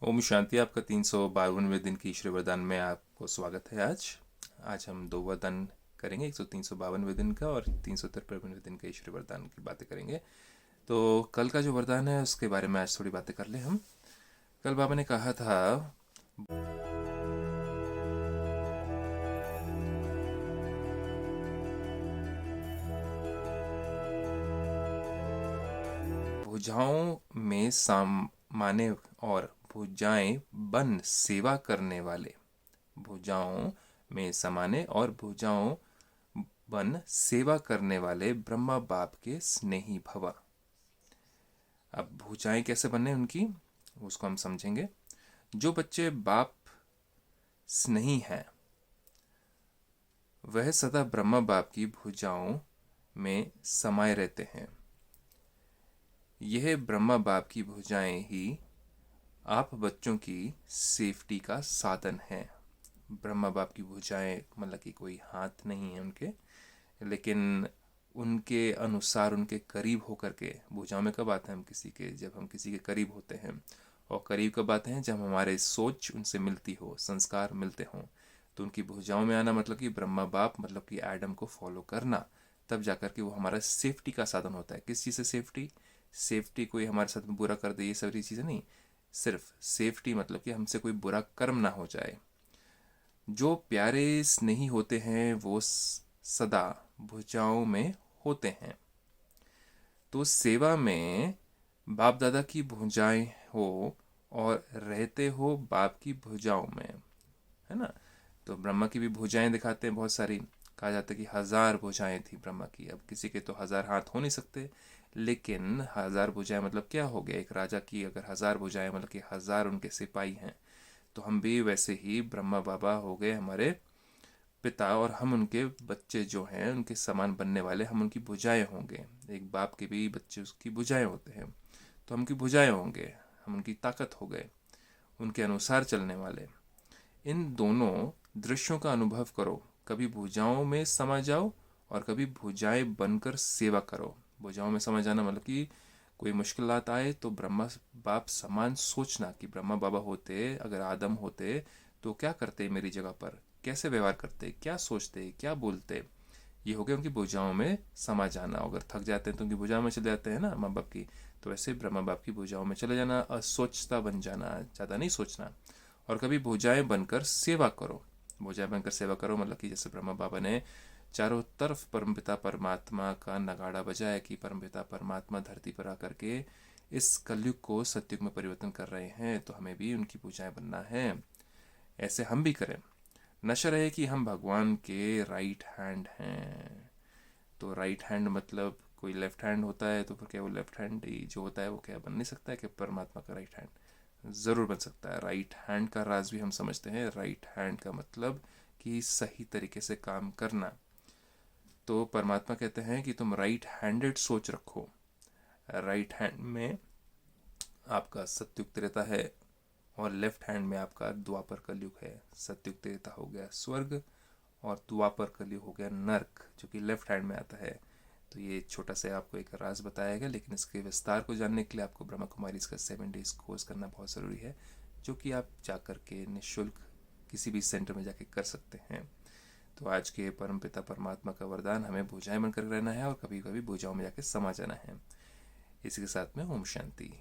ओम शांति। आपका 352वें दिन की ईश्वरी वरदान में आपको स्वागत है। आज हम दो वरदान करेंगे, 352वें दिन का और 353वें दिन का ईश्वरी वरदान की बातें करेंगे। तो कल का जो वरदान है उसके बारे में आज थोड़ी बातें कर ले हम। कल बाबा ने कहा था भुजाओं में सामाने और भुजाएं बन सेवा करने वाले, भुजाओं में समाने और भुजाओं बन सेवा करने वाले ब्रह्मा बाप के स्नेही भवा। अब भुजाएं कैसे बनने उनकी, उसको हम समझेंगे। जो बच्चे बाप स्नेही हैं वह सदा ब्रह्मा बाप की भुजाओं में समाये रहते हैं। यह ब्रह्मा बाप की भुजाएं ही आप बच्चों की सेफ्टी का साधन है। ब्रह्मा बाप की भुजाएं मतलब कि कोई हाथ नहीं है उनके, लेकिन उनके अनुसार उनके करीब होकर के, भुजाओं में कब आते हैं हम किसी के, जब हम किसी के करीब होते हैं। और करीब कब आते हैं, जब हमारे सोच उनसे मिलती हो, संस्कार मिलते हों। तो उनकी भुजाओं में आना मतलब कि ब्रह्मा बाप मतलब कि एडम को फॉलो करना, तब जाकर के वो हमारा सेफ्टी का साधन होता है। किस चीज़ से सेफ्टी? सेफ्टी कोई हमारे साथ में बुरा कर दे, ये सारी चीज़ें नहीं। सिर्फ सेफ्टी मतलब कि हमसे कोई बुरा कर्म ना हो जाए। जो प्यारे स्नेही होते हैं वो सदा भुजाओं में होते हैं। तो सेवा में बाप दादा की भुजाएं हो और रहते हो बाप की भुजाओं में, है ना। तो ब्रह्मा की भी भुजाएं दिखाते हैं बहुत सारी। कहा जाता है कि 1000 भुजाएं थी ब्रह्मा की। अब किसी के तो 1000 हाथ हो नहीं सकते, लेकिन 1000 भुजाएं मतलब क्या हो गया। एक राजा की अगर 1000 भुजाएं मतलब कि 1000 उनके सिपाही हैं। तो हम भी वैसे ही ब्रह्मा बाबा हो गए हमारे पिता, और हम उनके बच्चे जो हैं उनके समान बनने वाले, हम उनकी भुजाएं होंगे। एक बाप के भी बच्चे उसकी भुजाएं होते हैं, तो हम उनकी भुजाएं होंगे, हम उनकी ताकत हो गए, उनके अनुसार चलने वाले। इन दोनों दृश्यों का अनुभव करो। कभी भुजाओं में समा जाओ और कभी भुजाएं बनकर सेवा करो। भुजाओं में समा जाना मतलब कि कोई मुश्किलात आए तो ब्रह्मा बाप समान सोचना कि ब्रह्मा बाबा होते, अगर आदम होते तो क्या करते मेरी जगह पर, कैसे व्यवहार करते, क्या सोचते, क्या बोलते। ये हो गया उनकी भुजाओं में समा जाना। अगर थक जाते हैं तो उनकी भुजाओं में चले जाते हैं ना माँ बाप की, तो वैसे ब्रह्मा बाप की भुजाओं में चले जाना, असोचता बन जाना, ज़्यादा नहीं सोचना। और कभी भुजाएं बनकर सेवा करो। भुजाएं बनकर सेवा करो मतलब कि जैसे ब्रह्मा बाबा ने चारों तरफ परमपिता परमात्मा का नगाड़ा बजाया कि परमपिता परमात्मा धरती पर आकर के इस कलयुग को सतयुग में परिवर्तन कर रहे हैं, तो हमें भी उनकी पूजाएं बनना है। ऐसे हम भी करें। नशा रहे कि हम भगवान के राइट हैंड हैं। तो राइट हैंड मतलब कोई लेफ्ट हैंड होता है, तो फिर क्या वो लेफ्ट हैंड ही जो होता है वो क्या बन नहीं सकता है कि परमात्मा का राइट हैंड? ज़रूर बन सकता है। राइट हैंड का राज भी हम समझते हैं। राइट हैंड का मतलब कि सही तरीके से काम करना। तो परमात्मा कहते हैं कि तुम राइट हैंडेड सोच रखो। राइट हैंड में आपका सत्युग त्रेता है और लेफ्ट हैंड में आपका द्वापर कलयुग है। सत्युग त्रेता हो गया स्वर्ग और द्वापर कलयुग हो गया नर्क, जो कि लेफ्ट हैंड में आता है। तो ये छोटा सा आपको एक राज बताया गया, लेकिन इसके विस्तार को जानने के लिए आपको ब्रह्मा कुमारी इसका 7 डेज कोर्स करना बहुत ज़रूरी है, जो कि आप जाकर के निःशुल्क किसी भी सेंटर में जाके कर सकते हैं। तो आज के परमपिता परमात्मा का वरदान, हमें भुजाएं बनकर रहना है और कभी कभी भुजाओं में जाके समा जाना है। इसी के साथ में ओम शांति।